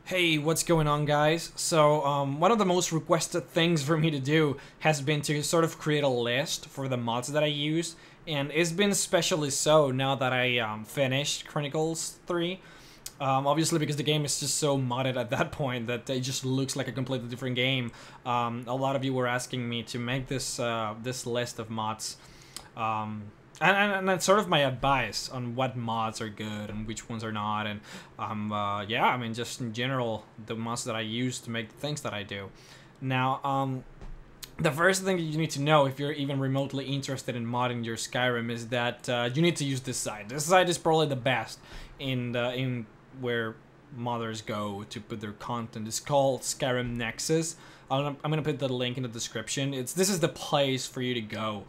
Hey, what's going on, guys? So, one of the most requested things for me to do has been to sort of create a list for the mods that I use, and it's been especially so now that I finished Chronicles 3. Obviously, because the game is just so modded at that point that it just looks like a completely different game. A lot of you were asking me to make this list of mods. And that's sort of my advice on what mods are good and which ones are not, and yeah, I mean, just in general, the mods that I use to make the things that I do. Now, the first thing that you need to know if you're even remotely interested in modding your Skyrim is that you need to use this site. This site is probably the best in where modders go to put their content. It's called Skyrim Nexus. I'm gonna put the link in the description. This is the place for you to go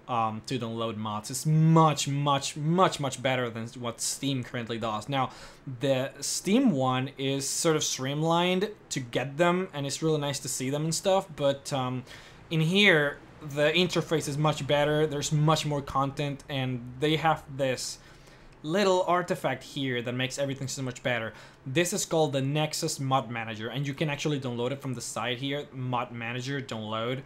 to download mods. It's much better than what Steam currently does. Now, the Steam one is sort of streamlined to get them, and it's really nice to see them and stuff, but in here, the interface is much better, there's much more content, and they have this little artifact here that makes everything so much better. This is called the Nexus Mod Manager, and you can actually download it from the site here, Mod Manager, download.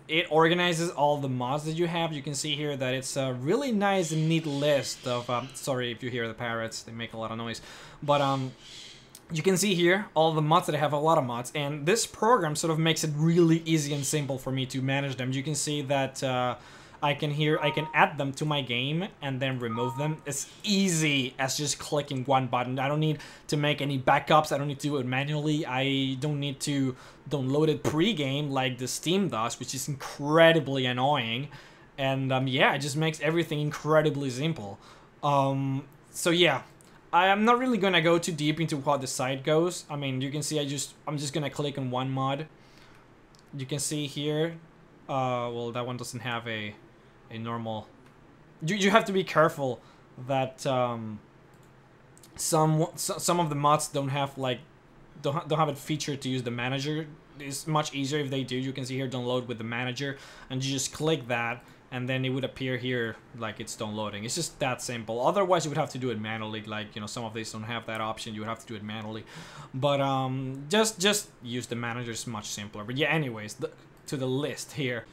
It organizes all the mods that you have. You can see here that it's a really nice and neat list of, sorry if you hear the parrots, they make a lot of noise, but you can see here all the mods that I have, a lot of mods, and this program sort of makes it really easy and simple for me to manage them. You can see that I can add them to my game and then remove them. It's easy as just clicking one button. I don't need to make any backups. I don't need to do it manually. I don't need to download it pre-game like the Steam does, which is incredibly annoying. And yeah, it just makes everything incredibly simple. So yeah, I am not really gonna go too deep into how the site goes. I mean, you can see I'm just gonna click on one mod. You can see here, well, that one doesn't have a normal. You have to be careful that some of the mods don't have like don't have it featured to use the manager. It's much easier if they do. You can see here download with the manager, and you just click that, and then it would appear here like it's downloading. It's just that simple. Otherwise, you would have to do it manually. Like, you know, some of these don't have that option. You would have to do it manually. But just use the manager. Is much simpler. But yeah, anyways, to the list here.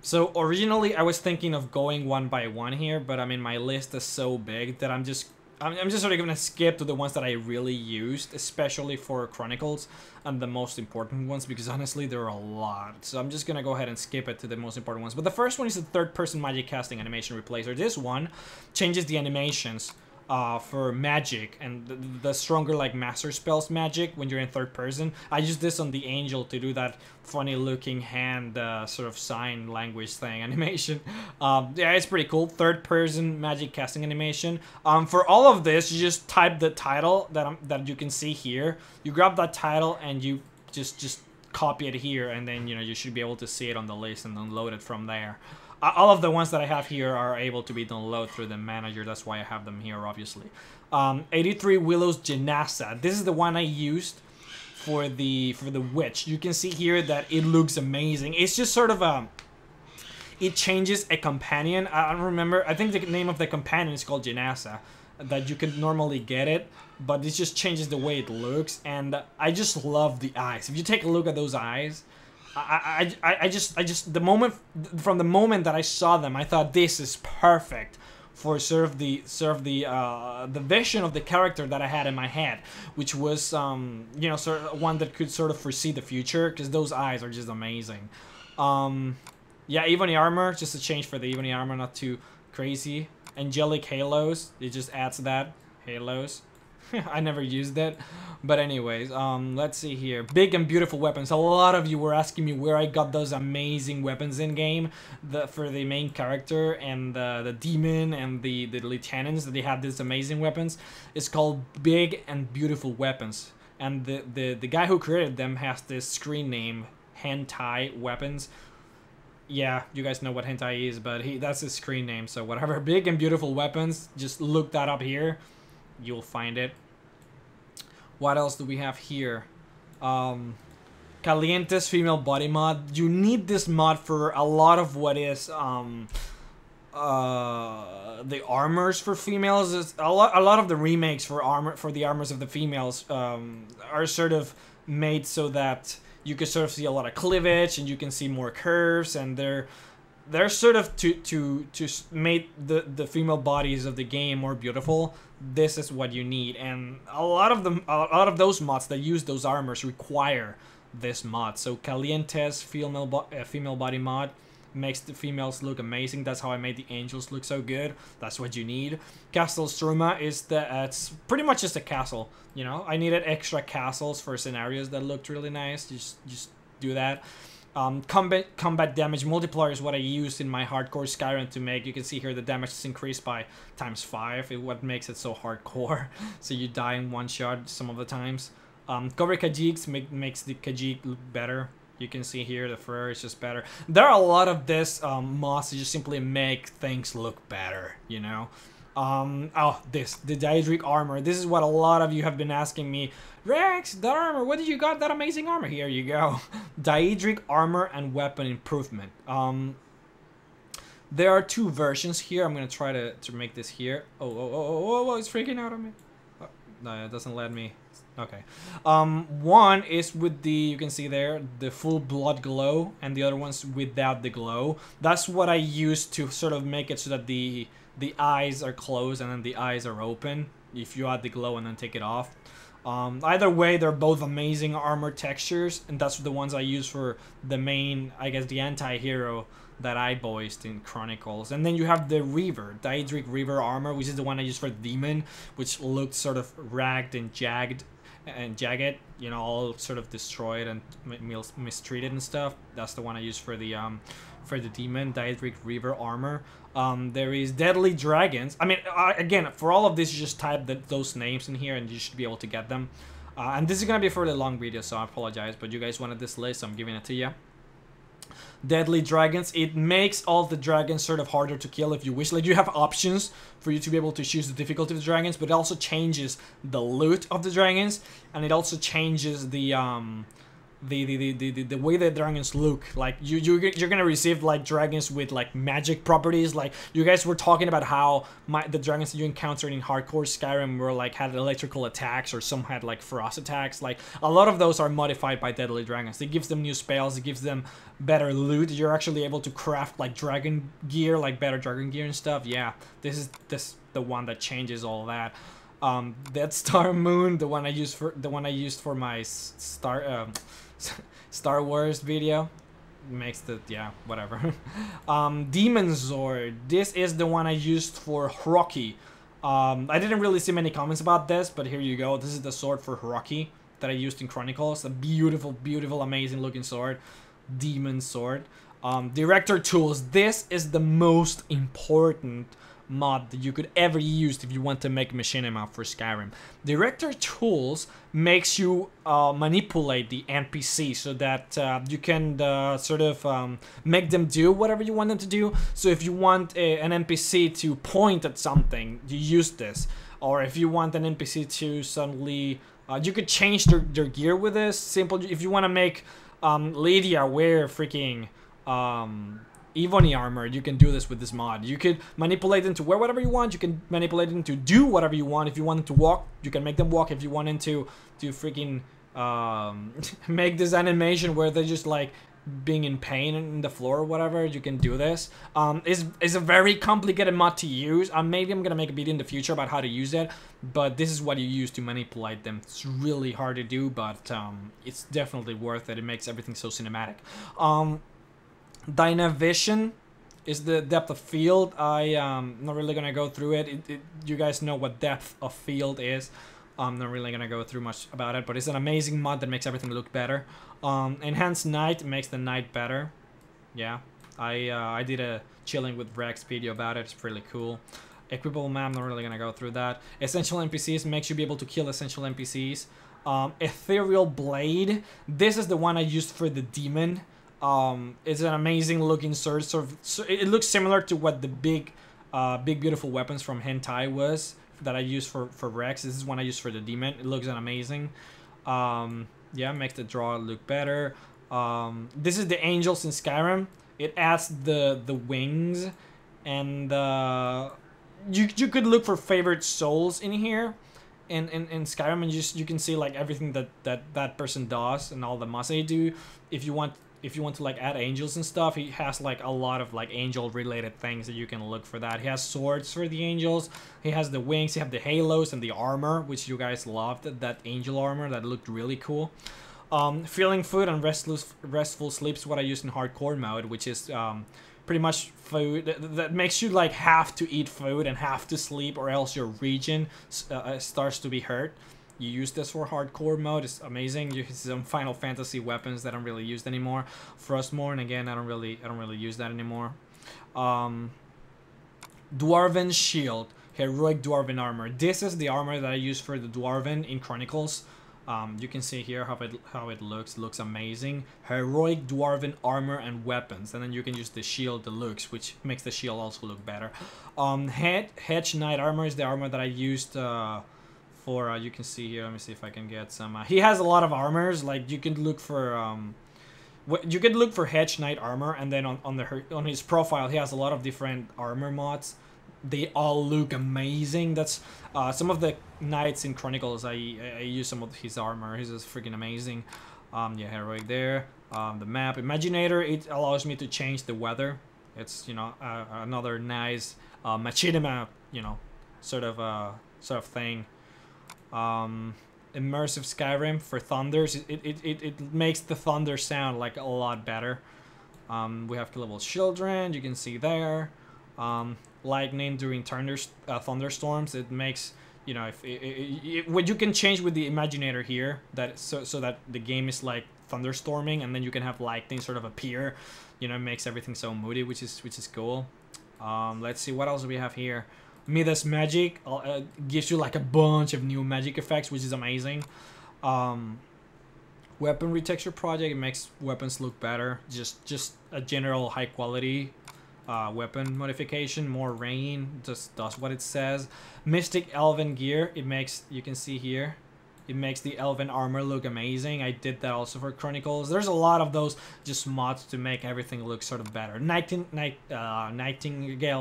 So originally I was thinking of going one by one here, but I mean, my list is so big that I'm just sort of gonna skip to the ones that I really used, especially for Chronicles and the most important ones, because honestly there are a lot. So I'm just gonna go ahead and skip it to the most important ones. But the first one is the third-person magic casting animation replacer. This one changes the animations for magic and the stronger like master spells magic when you're in third person. I use this on the angel to do that funny looking hand sort of sign language thing animation. Yeah, it's pretty cool. Third person magic casting animation. For all of this, you just type the title that you can see here. You grab that title and you just copy it here, and then, you know, you should be able to see it on the list and download it from there. All of the ones that I have here are able to be downloaded through the manager. That's why I have them here, obviously. 83 Willows Janassa. This is the one I used for the witch. You can see here that it looks amazing. It's just sort of it changes a companion. I don't remember. I think the name of the companion is called Janassa. That you can normally get it, but it just changes the way it looks, and I just love the eyes. If you take a look at those eyes. I just the moment that I saw them, I thought this is perfect for the vision of the character that I had in my head, which was you know, sort of one that could sort of foresee the future, because those eyes are just amazing. Yeah, Ebony armor, just a change for the Ebony armor, not too crazy. Angelic halos, it just adds that halos. I never used it, but anyways, let's see here. Big and beautiful weapons. A lot of you were asking me where I got those amazing weapons in game, for the main character and the demon and the lieutenants, that they have these amazing weapons. It's called Big and Beautiful Weapons, and the guy who created them has this screen name, Hentai Weapons. Yeah, you guys know what hentai is, but that's his screen name, so whatever. Big and Beautiful Weapons, just look that up here. You'll find it. What else do we have here? Calientes female body mod. You need this mod for a lot of what is the armors for females is a lot of the remakes for the armors of the females are sort of made so that you can sort of see a lot of cleavage and you can see more curves, and they're sort of to make the female bodies of the game more beautiful. This is what you need, and a lot of those mods that use those armors require this mod. So Calientes female body mod makes the females look amazing. That's how I made the angels look so good. That's what you need. Castle Struma is it's pretty much just a castle. You know, I needed extra castles for scenarios that looked really nice. Just do that. Combat damage multiplier is what I used in my hardcore Skyrim to make. You can see here the damage is increased by ×5. What makes it so hardcore. So you die in one shot some of the times. Cover Kajiks makes the Kajik look better. You can see here the fur is just better. There are a lot of this mods that just simply make things look better, you know. The Daedric armor. This is what a lot of you have been asking me. Rhexx, that armor, what did you got that amazing armor? Here you go. Daedric armor and weapon improvement. There are two versions here. I'm gonna try to make this here. Oh, it's freaking out on me. Oh, no, it doesn't let me. Okay. One is with the, you can see there, the full blood glow, and the other one's without the glow. That's what I used to sort of make it so that the eyes are closed and then the eyes are open if you add the glow and then take it off. Either way, they're both amazing armor textures, and that's the ones I use for the main, I guess, the anti-hero that I voiced in Chronicles. And then you have the Reaver, Daedric Reaver armor, which is the one I use for the Demon, which looked sort of ragged and jagged, you know, all sort of destroyed and mistreated and stuff. That's the one I use for the Demon, Daedric Reaver armor. There is Deadly Dragons. I mean, again, for all of this, you just type those names in here and you should be able to get them. And this is gonna be a fairly long video, so I apologize, but you guys wanted this list, so I'm giving it to you. Deadly Dragons, it makes all the dragons sort of harder to kill if you wish. Like, you have options for you to be able to choose the difficulty of the dragons, but it also changes the loot of the dragons, and it also changes the way the dragons look. Like, you're gonna receive like dragons with like magic properties. Like, you guys were talking about how the dragons that you encountered in hardcore Skyrim were like had electrical attacks, or some had like frost attacks. Like, a lot of those are modified by Deadly Dragons. It gives them new spells, it gives them better loot. You're actually able to craft like dragon gear, like better dragon gear and stuff. Yeah, this is the one that changes all that. Dead Star Moon, the one I used for my Star Wars video, makes the, yeah, whatever. Demon Sword, this is the one I used for Rocky. I didn't really see many comments about this, but here you go. This is the sword for Rocky that I used in Chronicles. A beautiful, beautiful, amazing looking sword. Demon Sword. Director Tools, this is the most important mod that you could ever use if you want to make machinima for Skyrim. Director Tools makes you manipulate the NPC so that you can sort of make them do whatever you want them to do. So if you want an NPC to point at something, you use this. Or if you want an NPC to suddenly, you could change their gear with this. Simple. If you want to make Lydia wear freaking Ebony armor, you can do this with this mod. You could manipulate them to wear whatever you want. You can manipulate them to do whatever you want. If you want them to walk, you can make them walk. If you want them to freaking make this animation where they're just like being in pain in the floor or whatever, you can do this. It's a very complicated mod to use. Maybe I'm gonna make a video in the future about how to use it, but this is what you use to manipulate them. It's really hard to do, but it's definitely worth it. It makes everything so cinematic. Dynavision is the depth of field. I'm not really gonna go through it. You guys know what depth of field is. I'm not really gonna go through much about it, but it's an amazing mod that makes everything look better. Enhanced Night makes the night better. Yeah, I did a chilling with Rhexx video about it. It's really cool. Equipable map, I'm not really gonna go through that. Essential NPCs makes you be able to kill essential NPCs. Ethereal Blade, this is the one I used for the Demon. It's an amazing looking sword. It looks similar to what the big beautiful weapons from Hentai was that I used for Rhexx. This is one I used for the Demon. It looks amazing. Yeah, makes the draw look better. This is the Angels in Skyrim. It adds the wings and you could look for favorite souls in here. In Skyrim, and you can see like everything that person does and all the mods they do. If you want to like add angels and stuff, he has like a lot of like angel related things that you can look for that. He has swords for the angels, he has the wings, he have the halos and the armor, which you guys loved, that angel armor that looked really cool. Feeling food and restful sleep is what I use in hardcore mode, which is pretty much food that makes you like have to eat food and have to sleep, or else your region starts to be hurt. You use this for hardcore mode. It's amazing. You use some Final Fantasy weapons that aren't really used anymore. Frostmourne, again, I don't really use that anymore. Dwarven shield, heroic dwarven armor. This is the armor that I use for the dwarven in Chronicles. You can see here how it looks. Looks amazing. Heroic dwarven armor and weapons, and then you can use the shield deluxe, which makes the shield also look better. Hedge knight armor is the armor that I used for. You can see here. Let me see if I can get some. He has a lot of armors. Like you can look for you can look for hedge knight armor, and then on his profile he has a lot of different armor mods. They all look amazing. That's some of the knights in Chronicles. I use some of his armor. He's just freaking amazing. Yeah, heroic there. The map Imaginator, it allows me to change the weather. It's, you know, another nice machinima, you know, sort of thing. Immersive Skyrim for thunders. It makes the thunder sound like a lot better. We have killable children. You can see there. Lightning during thunderstorms. It makes, you know, what you can change with the Imaginator here, that so that the game is like thunderstorming, and then you can have lightning sort of appear. You know, it makes everything so moody, which is cool. Let's see what else we have here. Midas magic gives you like a bunch of new magic effects, which is amazing. Weaponry texture project, it makes weapons look better. Just a general high quality weapon modification. More rain, just does what it says. Mystic elven gear, it makes, you can see here, it makes the elven armor look amazing. I did that also for Chronicles. There's a lot of those just mods to make everything look sort of better. Nightingale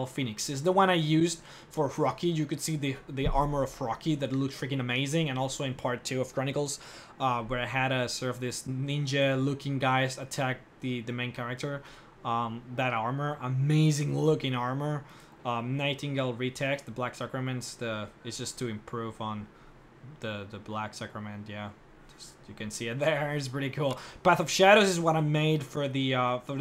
Phoenix is the one I used for Rocky. You could see the armor of Rocky that looked freaking amazing, and also in part 2 of Chronicles, where I had a sort of this ninja looking guys attack the main character. That armor, amazing looking armor. Nightingale Retext, the Black Sacraments, it's just to improve on the Black Sacrament. Yeah, you can see it there. It's pretty cool. Path of Shadows is what I made for the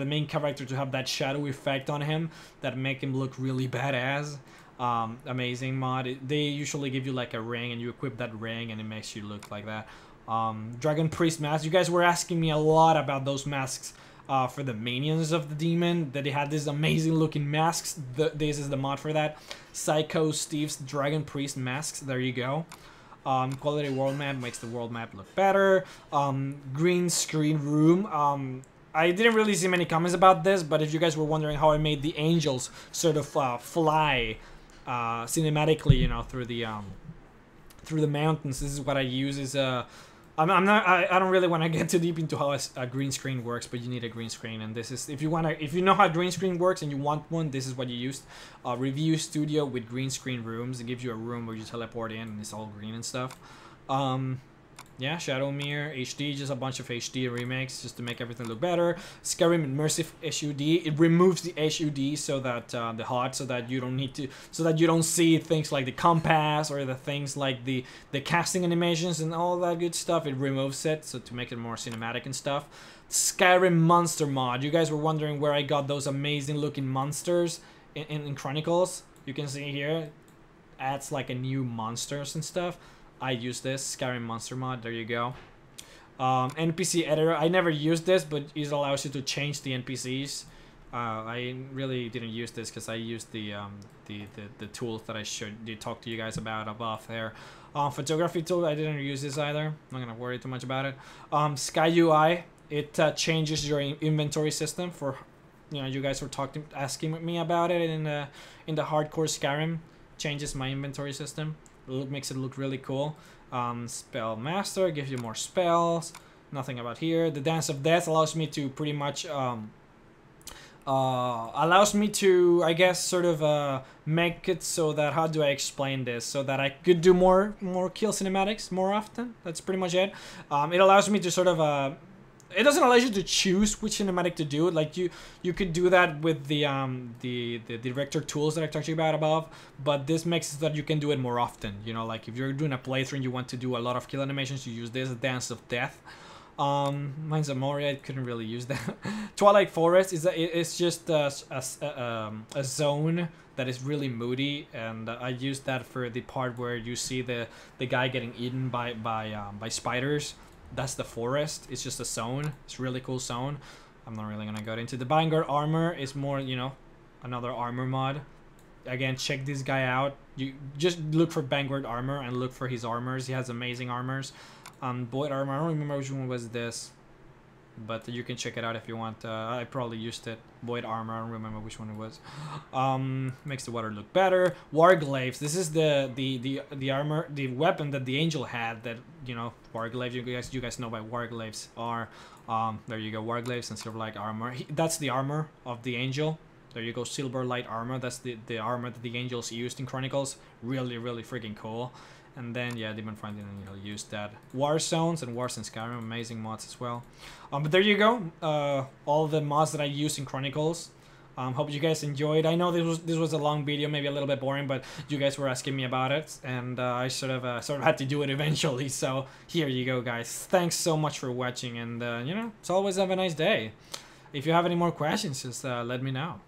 main character, to have that shadow effect on him that make him look really badass. Amazing mod. They usually give you like a ring, and you equip that ring and it makes you look like that. Dragon Priest mask. You guys were asking me a lot about those masks for the minions of the demon, that they had these amazing looking masks. This is the mod for that. Psycho Steve's Dragon Priest masks. There you go. Quality world map makes the world map look better. Green screen room. I didn't really see many comments about this, but if you guys were wondering how I made the angels sort of fly cinematically, you know, through the mountains, this is what I use. Is I don't really want to get too deep into how a green screen works, but you need a green screen, and this is, if you know how green screen works and you want one, this is what you use. Review studio with green screen rooms. It gives you a room where you teleport in and it's all green and stuff. Yeah, Shadowmere HD, just a bunch of HD remakes just to make everything look better. Skyrim immersive HUD, it removes the HUD so that the HUD, so that you don't need to, so that you don't see things like the compass or the things like the casting animations and all that good stuff. It removes it, so to make it more cinematic and stuff. Skyrim monster mod. You guys were wondering where I got those amazing looking monsters in Chronicles. You can see here, adds like a new monsters and stuff. I use this Skyrim monster mod. There you go. NPC editor. I never used this, but it allows you to change the NPCs. I really didn't use this because I used the tools that I should talk to you guys about above there. Photography tool. I didn't use this either. I'm not gonna worry too much about it. Sky UI. It changes your inventory system for, you know, you guys were asking me about it in the hardcore Skyrim. Changes my inventory system. Makes it look really cool. Spell master gives you more spells. Nothing about here. The Dance of Death allows me to pretty much allows me to, I guess, sort of make it so that, how do I explain this, so that I could do more kill cinematics more often. That's pretty much it. It allows me to sort of it doesn't allow you to choose which cinematic to do. Like you could do that with the director tools that I talked to you about above, but this makes it so that you can do it more often. You know, like if you're doing a playthrough and you want to do a lot of kill animations, you use this Dance of Death. Mine's a Moria. I couldn't really use that. Twilight Forest it's just a zone that is really moody, and I used that for the part where you see the guy getting eaten by spiders. That's the forest. It's just a zone. It's a really cool zone. I'm not really gonna go into the Vanguard armor. It's more, you know, another armor mod. Again, check this guy out. You just look for Vanguard armor and look for his armors. He has amazing armors. Void armor, I don't remember which one was this, but you can check it out if you want. I probably used it. Void armor, I don't remember which one it was. Makes the water look better. Warglaives, this is the armor, the weapon that the angel had. That, you know, Warglaives. You guys know what Warglaives are. There you go, Warglaives and Silverlight armor. That's the armor of the angel. There you go, Silverlight armor. That's the armor that the angels used in Chronicles. Really, really freaking cool. And then, yeah, Demon Finding, and you'll use that. War Zones and Wars in Skyrim, amazing mods as well. But there you go, all the mods that I use in Chronicles. Hope you guys enjoyed. I know this was a long video, maybe a little bit boring, but you guys were asking me about it, and I sort of had to do it eventually. So here you go, guys. Thanks so much for watching, and you know, as always, have a nice day. If you have any more questions, just let me know.